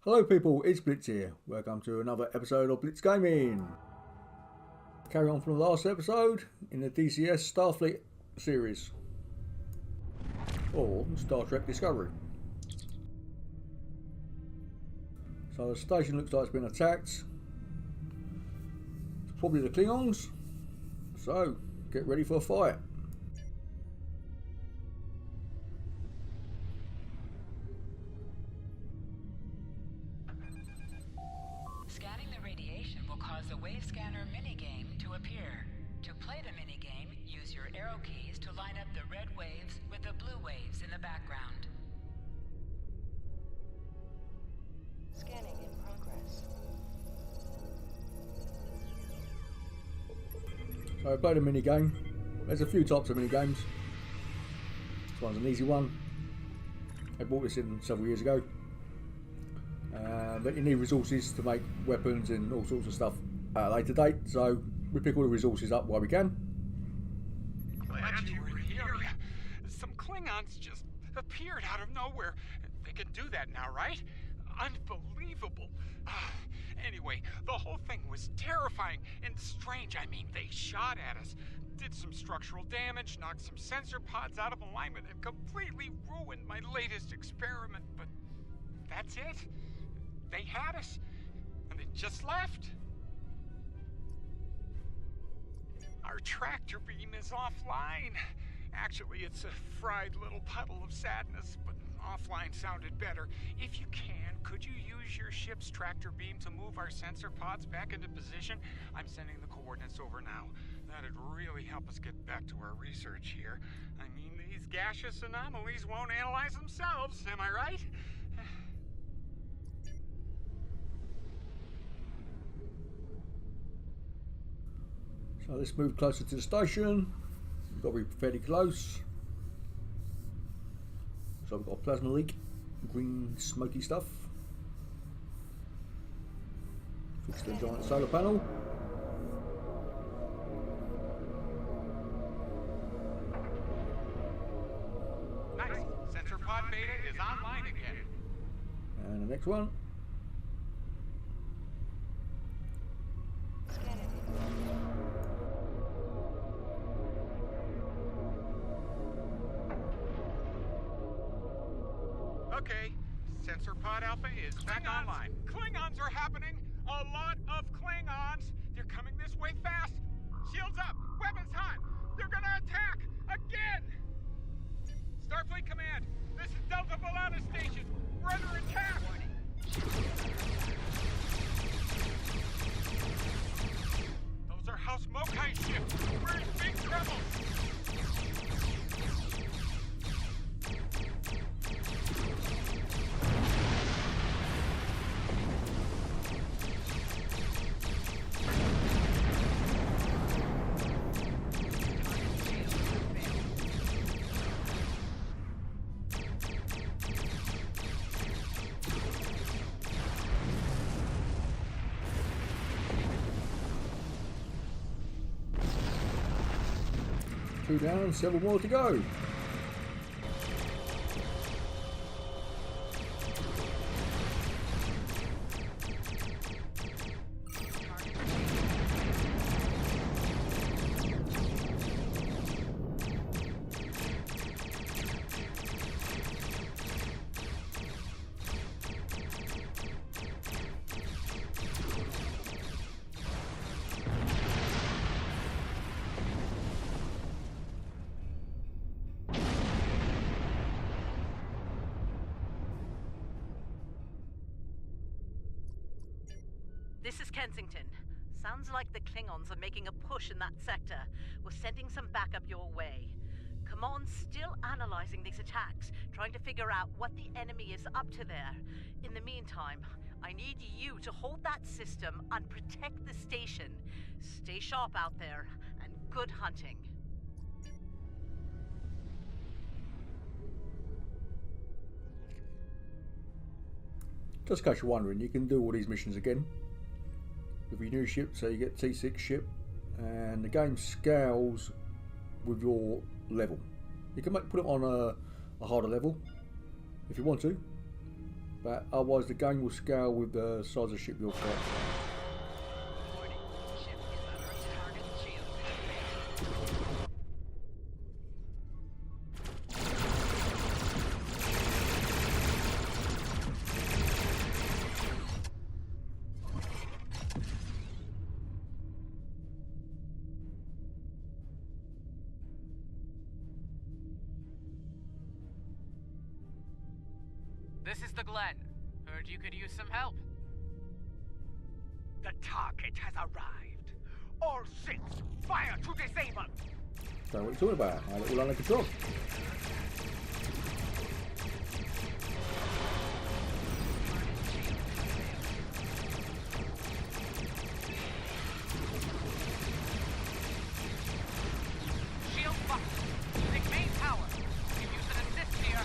Hello people, it's Blitz here. Welcome to another episode of Blitsgaming. Carry on from the last episode in the DCS Starfleet series. Or Star Trek Discovery. So the station looks like it's been attacked. It's probably the Klingons. So, get ready for a fight. Scanning the radiation will cause a wave scanner minigame to appear. To play the minigame, use your arrow keys to line up the red waves with the blue waves in the background. Scanning in progress. So I played a minigame. There's a few types of minigames. This one's an easy one. I bought this in several years ago. But you need resources to make weapons and all sorts of stuff at a later date, so we pick all the resources up while we can. Glad you were here. Some Klingons just appeared out of nowhere. They can do that now, right? Unbelievable. Anyway, the whole thing was terrifying and strange. I mean, they shot at us, did some structural damage, knocked some sensor pods out of alignment, and completely ruined my latest experiment. But that's it. They had us, and they just left. Our tractor beam is offline. Actually, it's a fried little puddle of sadness, but offline sounded better. If you can, could you use your ship's tractor beam to move our sensor pods back into position? I'm sending the coordinates over now. That'd really help us get back to our research here. I mean, these gaseous anomalies won't analyze themselves, am I right? So let's move closer to the station. We've got to be fairly close. So we've got a plasma leak, green smoky stuff. Fix the giant solar panel. Nice. Sensor pod beta is online again. And the next one. Scanning in progress. Okay, Sensor Pod Alpha is back online. Klingons are happening! A lot of Klingons! They're coming this way fast! Shields up! Weapons hot! They're gonna attack! Again! Starfleet Command, this is Delta Balana Station! We're under attack! Those are House Mokai ships! We're in big trouble! Two down, several more to go. This is Kensington. Sounds like the Klingons are making a push in that sector. We're sending some backup your way. Command's still analyzing these attacks, trying to figure out what the enemy is up to there. In the meantime, I need you to hold that system and protect the station. Stay sharp out there, and good hunting. Just in case you're wondering, you can do all these missions again with your new ship. So you get T6 ship, and the game scales with your level. You can put it on a harder level if you want to, But otherwise the game will scale with the size of ship you've got. Warning. Ship is under target shield. This is the Glen. Heard you could use some help. The target has arrived. All ships, fire to disable! So what are you talking about? I had it all under control. Shield buck. Using main power. We've used an assist here.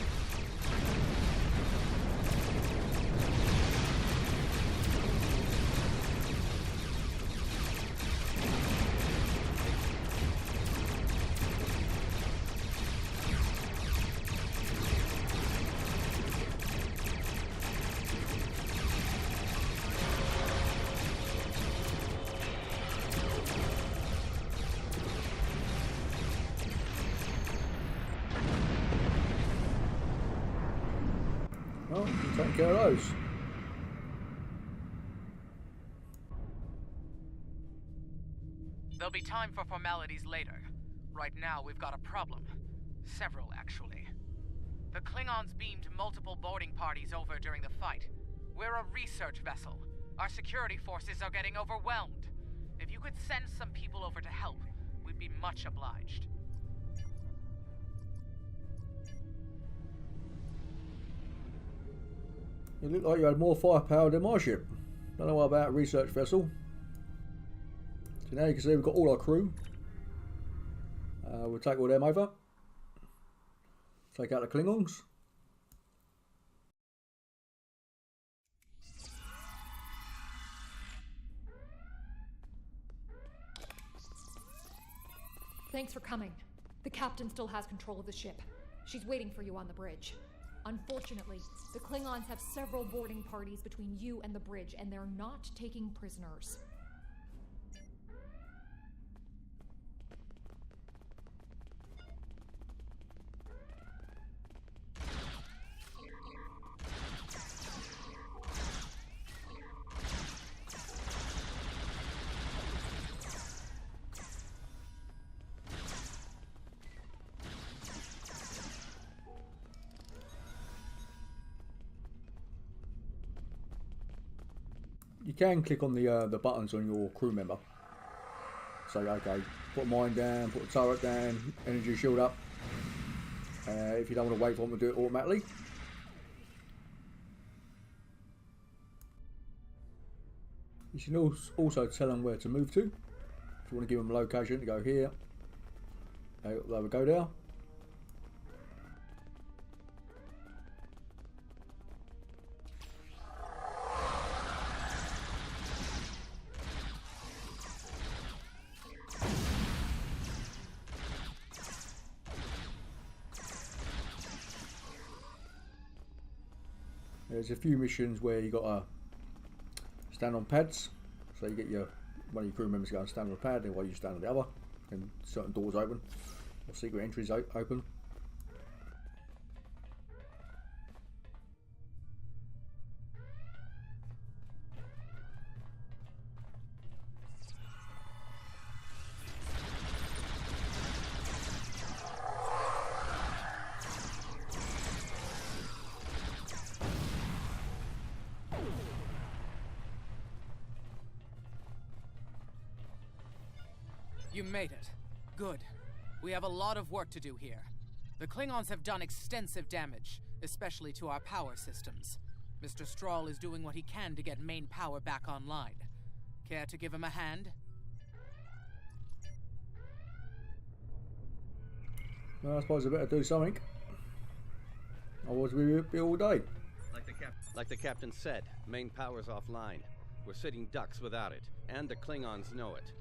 Well, you take care of those. There'll be time for formalities later. Right now, we've got a problem. Several, actually. The Klingons beamed multiple boarding parties over during the fight. We're a research vessel. Our security forces are getting overwhelmed. If you could send some people over to help, we'd be much obliged. It looked like you had more firepower than my ship. Don't know what about a research vessel. So now you can see we've got all our crew. We'll take all them over. Take out the Klingons. Thanks for coming. The captain still has control of the ship. She's waiting for you on the bridge. Unfortunately, the Klingons have several boarding parties between you and the bridge, and they're not taking prisoners. You can click on the buttons on your crew member. Say, okay, put mine down, put the turret down, energy shield up. If you don't want to wait for them to do it automatically. You can also tell them where to move to. If you want to give them a location to go here, they will go there. There's a few missions where you got to stand on pads, so you get one of your crew members to go and stand on a pad, and while you stand on the other, and certain doors open, or secret entries open. You made it. Good. We have a lot of work to do here. The Klingons have done extensive damage, especially to our power systems. Mr. Strahl is doing what he can to get main power back online. Care to give him a hand? Well, I suppose I better do something. Otherwise we'll be all day. Like the captain said, main power's offline. We're sitting ducks without it, and the Klingons know it.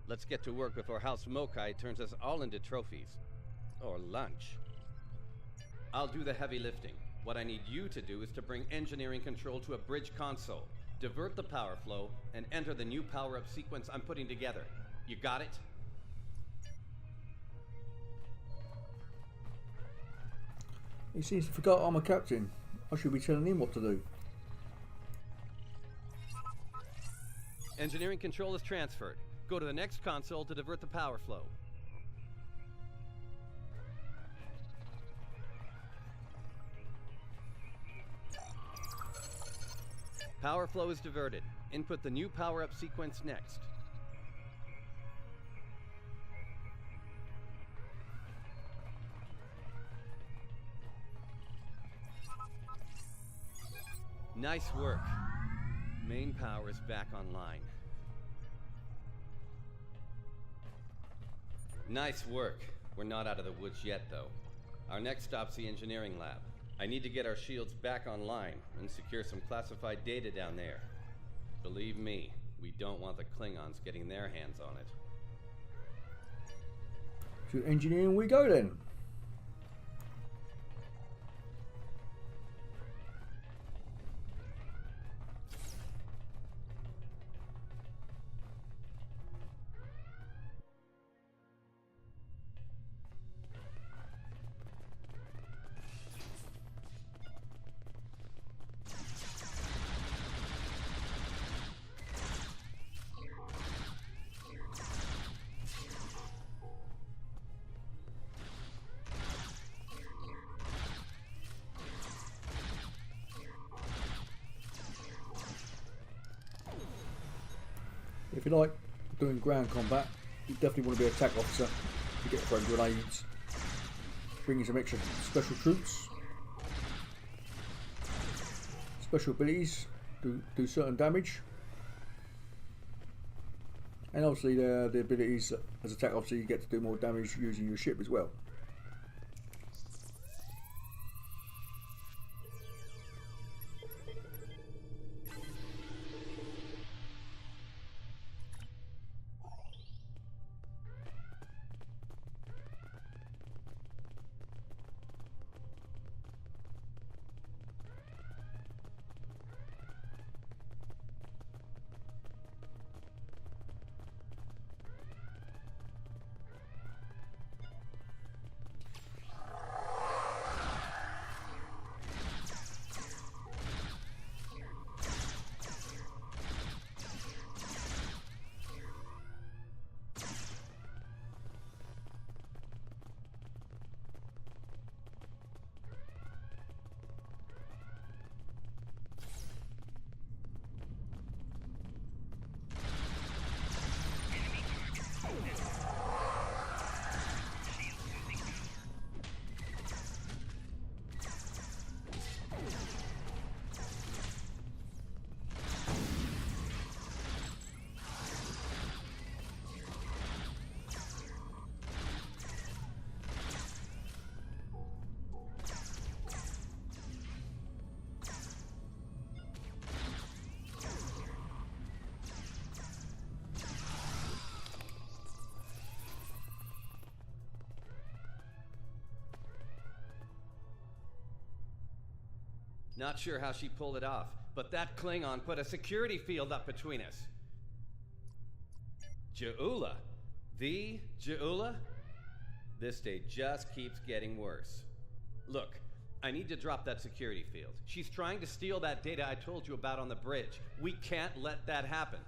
Let's get to work before House Mokai turns us all into trophies. Or lunch. I'll do the heavy lifting. What I need you to do is to bring engineering control to a bridge console, divert the power flow, and enter the new power-up sequence I'm putting together. You got it? He seems to forget I'm a captain. I should be telling him what to do. Engineering control is transferred. Go to the next console to divert the power flow. Power flow is diverted. Input the new power-up sequence next. Nice work. Main power is back online. Nice work. We're not out of the woods yet, though. Our next stop's the engineering lab. I need to get our shields back online and secure some classified data down there. Believe me, we don't want the Klingons getting their hands on it. To engineering we go then. If you like doing ground combat, you definitely want to be an attack officer. You get thrown grenades, bring in some extra special troops, special abilities, do certain damage, and obviously the abilities as attack officer, you get to do more damage using your ship as well. Not sure how she pulled it off, but that Klingon put a security field up between us. Ja'ula? The Ja'ula? This day just keeps getting worse. Look, I need to drop that security field. She's trying to steal that data I told you about on the bridge. We can't let that happen.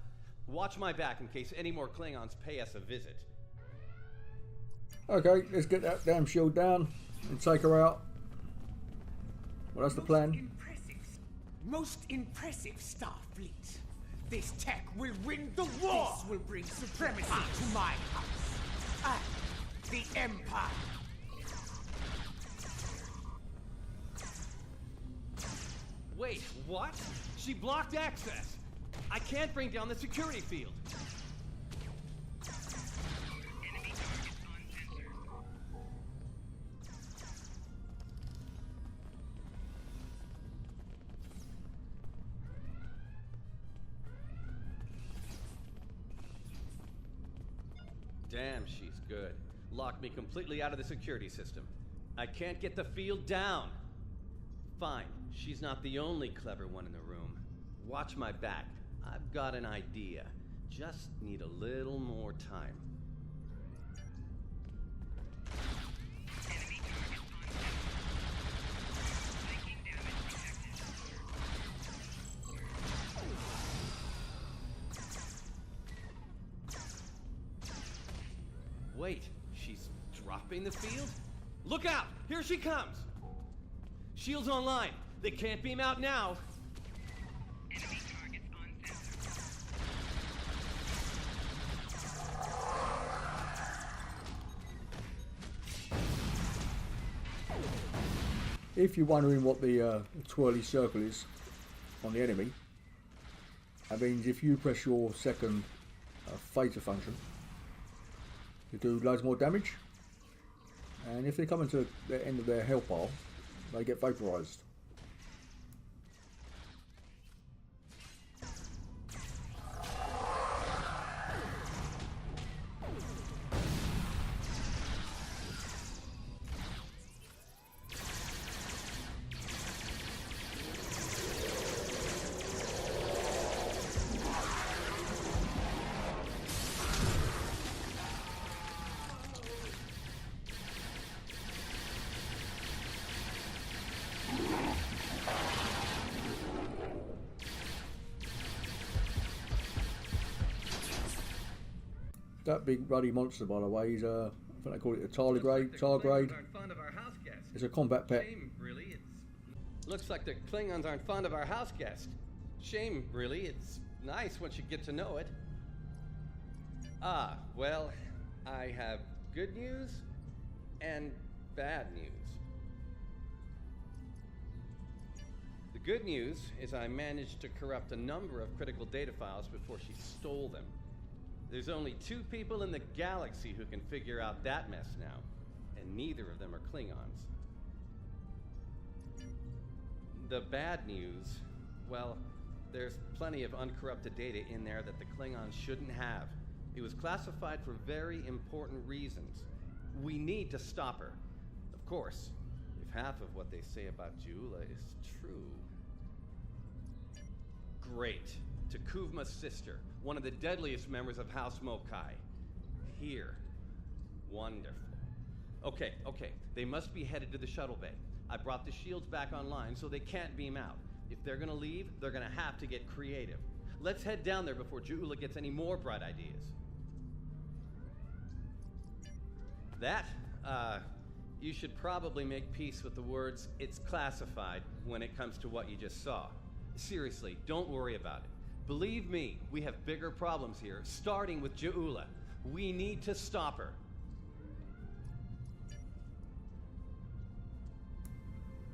Watch my back in case any more Klingons pay us a visit. Okay, let's get that damn shield down and take her out. Well, that's the plan. Most impressive, Starfleet. This tech will win the war. This will bring supremacy to my house. The Empire. Wait, what? She blocked access. I can't bring down the security field. Damn, she's good. Locked me completely out of the security system. I can't get the field down. Fine, she's not the only clever one in the room. Watch my back. I've got an idea. Just need a little more time. Wait, she's dropping the field? Look out! Here she comes! Shields online. They can't beam out now. Enemy targets on sensor. If you're wondering what the twirly circle is on the enemy, that means if you press your second theta function, you do loads more damage, and if they come into the end of their health bar, they get vaporized. That big ruddy monster, by the way, is I think they call it a tardigrade. It's a combat pet. Shame, really. Looks like the Klingons aren't fond of our house guest. Shame, really. It's nice once you get to know it. Ah, well, I have good news and bad news. The good news is I managed to corrupt a number of critical data files before she stole them. There's only 2 people in the galaxy who can figure out that mess now, and neither of them are Klingons. The bad news, well, there's plenty of uncorrupted data in there that the Klingons shouldn't have. It was classified for very important reasons. We need to stop her. Of course, if half of what they say about Jula is true. Great. Takuvma's sister, one of the deadliest members of House Mokai. Here. Wonderful. Okay. They must be headed to the shuttle bay. I brought the shields back online so they can't beam out. If they're gonna leave, they're gonna have to get creative. Let's head down there before Jula gets any more bright ideas. You should probably make peace with the words, "it's classified," when it comes to what you just saw. Seriously, don't worry about it. Believe me, we have bigger problems here, starting with Jula. We need to stop her.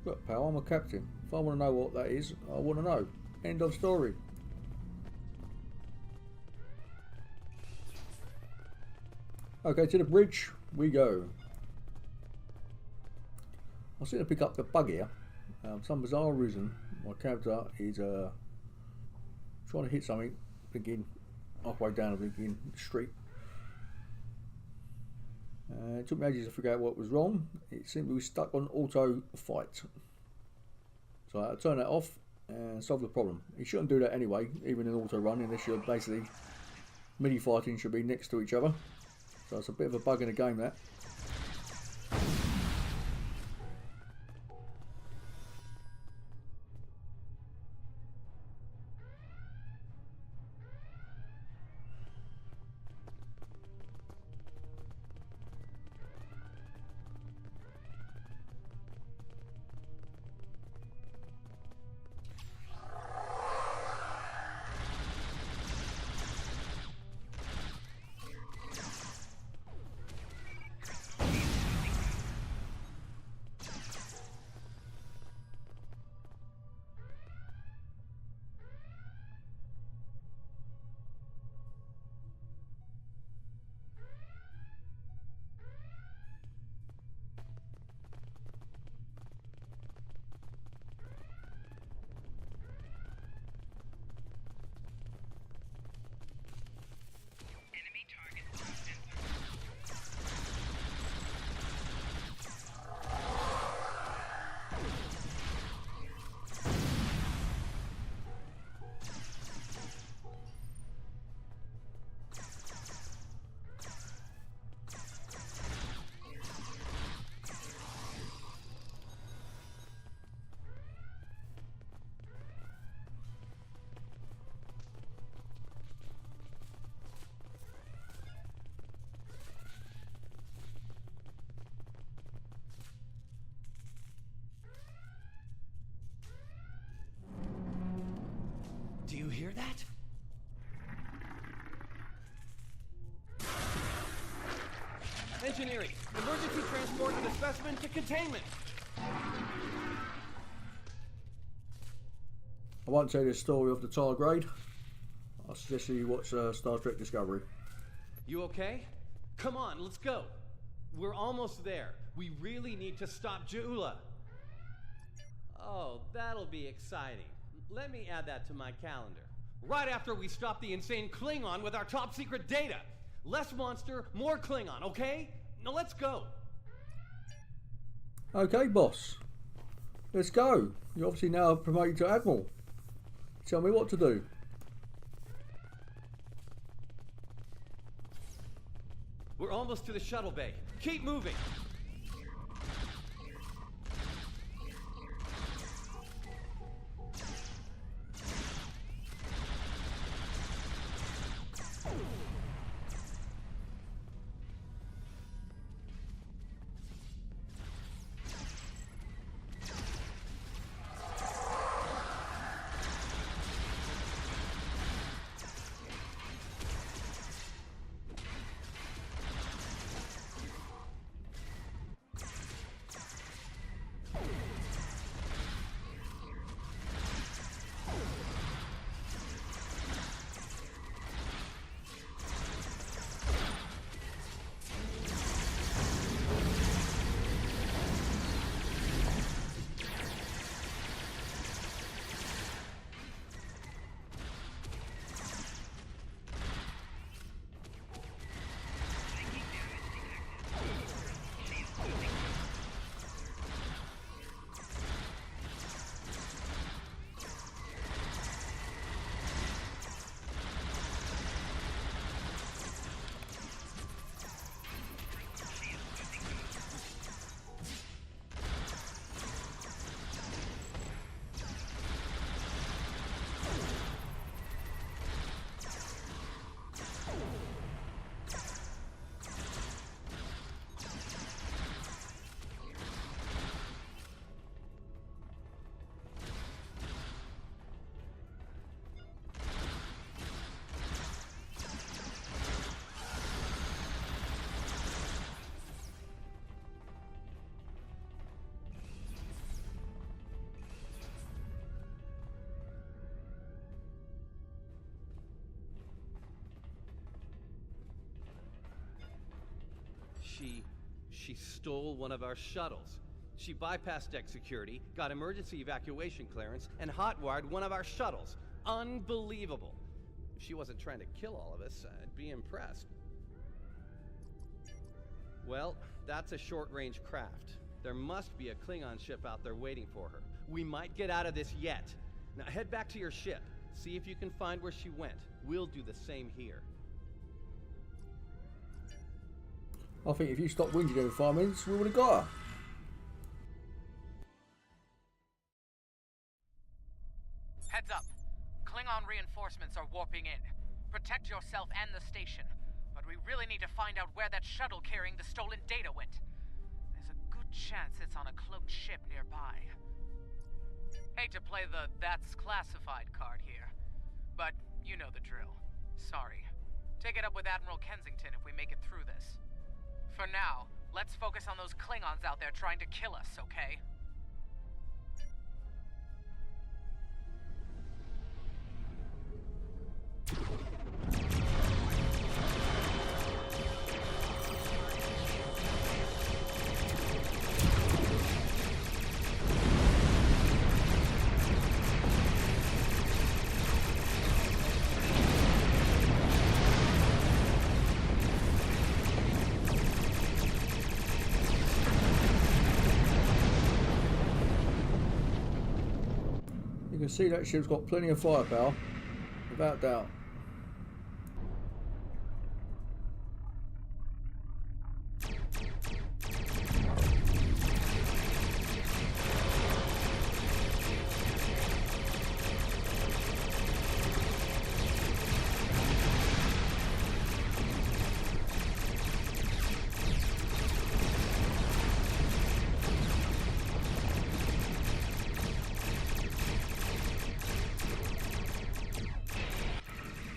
Look, pal, I'm a captain. If I want to know what that is, I want to know. End of story. Okay, to the bridge we go. I seem to pick up the bug here. For some bizarre reason, my character is trying to hit something, thinking halfway down a thinking street. It took me ages to figure out what was wrong. It seemed to be stuck on auto fight. So I had to turn that off and solve the problem. You shouldn't do that anyway, even in auto run, unless you're basically mini fighting should be next to each other. So it's a bit of a bug in the game, that. Do you hear that? Engineering, emergency transport of the specimen to containment. I won't tell you the story of the tardigrade. I suggest you watch Star Trek Discovery. You okay? Come on, let's go. We're almost there. We really need to stop Ja'ula. Oh, that'll be exciting. Let me add that to my calendar. Right after we stop the insane Klingon with our top secret data. Less monster, more Klingon, okay? Now let's go. Okay, boss. Let's go. You're obviously now promoted to Admiral. Tell me what to do. We're almost to the shuttle bay. Keep moving. She stole one of our shuttles. She bypassed deck security, got emergency evacuation clearance, and hotwired one of our shuttles. Unbelievable. If she wasn't trying to kill all of us, I'd be impressed. Well, that's a short-range craft. There must be a Klingon ship out there waiting for her. We might get out of this yet. Now head back to your ship. See if you can find where she went. We'll do the same here. I think if you stopped whinging every 5 minutes, we would have got her. Heads up. Klingon reinforcements are warping in. Protect yourself and the station. But we really need to find out where that shuttle carrying the stolen data went. There's a good chance it's on a cloaked ship nearby. Hate to play the "that's classified" card here, but you know the drill. Sorry. Take it up with Admiral Kensington if we make it through this. For now, let's focus on those Klingons out there trying to kill us, okay? You can see that ship's got plenty of firepower, without doubt.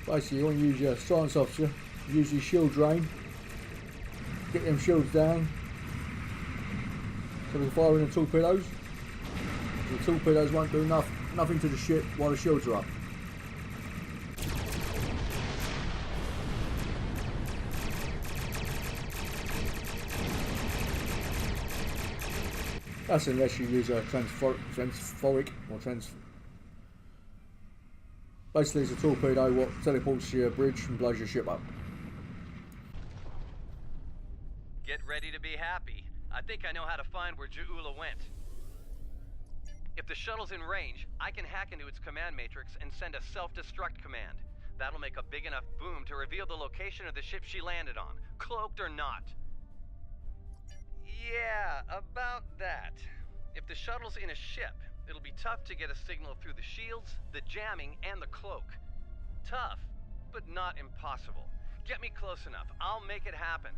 Basically, you want to use your science officer, use your shield drain, get them shields down, so we can fire in the torpedoes. The torpedoes won't do nothing to the ship while the shields are up. That's unless you use a transphoric or Basically, it's a torpedo what teleports to your bridge and blows your ship up. Get ready to be happy. I think I know how to find where Ja'ula went. If the shuttle's in range, I can hack into its command matrix and send a self-destruct command. That'll make a big enough boom to reveal the location of the ship she landed on, cloaked or not. Yeah, about that. If the shuttle's in a ship, it'll be tough to get a signal through the shields, the jamming, and the cloak. Tough, but not impossible. Get me close enough, I'll make it happen.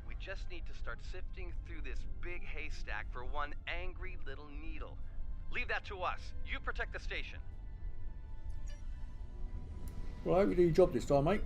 We just need to start sifting through this big haystack for one angry little needle. Leave that to us. You protect the station. Well, I hope you do your job this time, mate.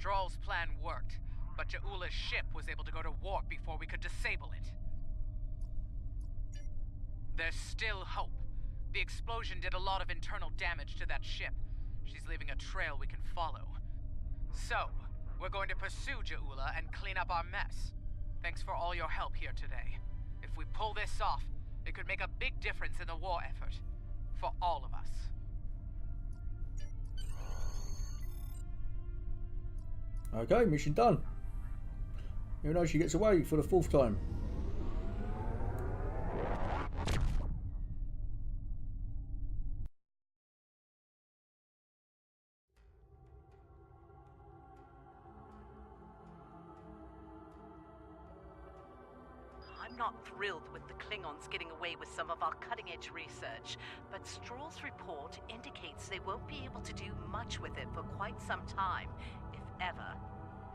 Stroll's plan worked, but Ja'ula's ship was able to go to warp before we could disable it. There's still hope. The explosion did a lot of internal damage to that ship. She's leaving a trail we can follow. So, we're going to pursue Ja'ula and clean up our mess. Thanks for all your help here today. If we pull this off, it could make a big difference in the war effort. For all of us. Okay, mission done. Who knows, she gets away for the 4th time. I'm not thrilled with the Klingons getting away with some of our cutting-edge research, but Stroll's report indicates they won't be able to do much with it for quite some time, if ever.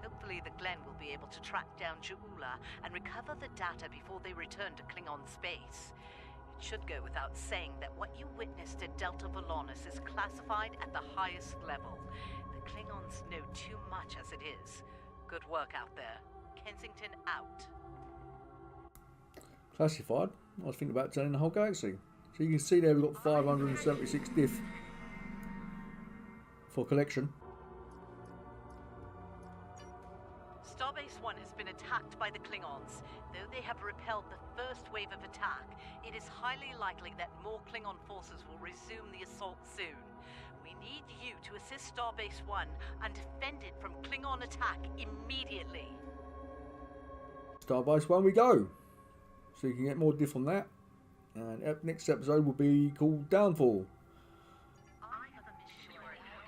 Hopefully the Glen will be able to track down Ja'ula and recover the data before they return to Klingon space. It should go without saying that what you witnessed at Delta Volanus is classified at the highest level. The Klingons know too much as it is. Good work out there. Kensington out. Classified? I was thinking about turning the whole galaxy. So you can see there we've got 576 diff for collection. Starbase 1 has been attacked by the Klingons. Though they have repelled the first wave of attack, it is highly likely that more Klingon forces will resume the assault soon. We need you to assist Starbase 1 and defend it from Klingon attack immediately. Starbase 1 we go. So you can get more diff on that. And next episode will be called Downfall.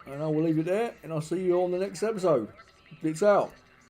And I will leave it there, and I'll see you on the next episode. Blitz out.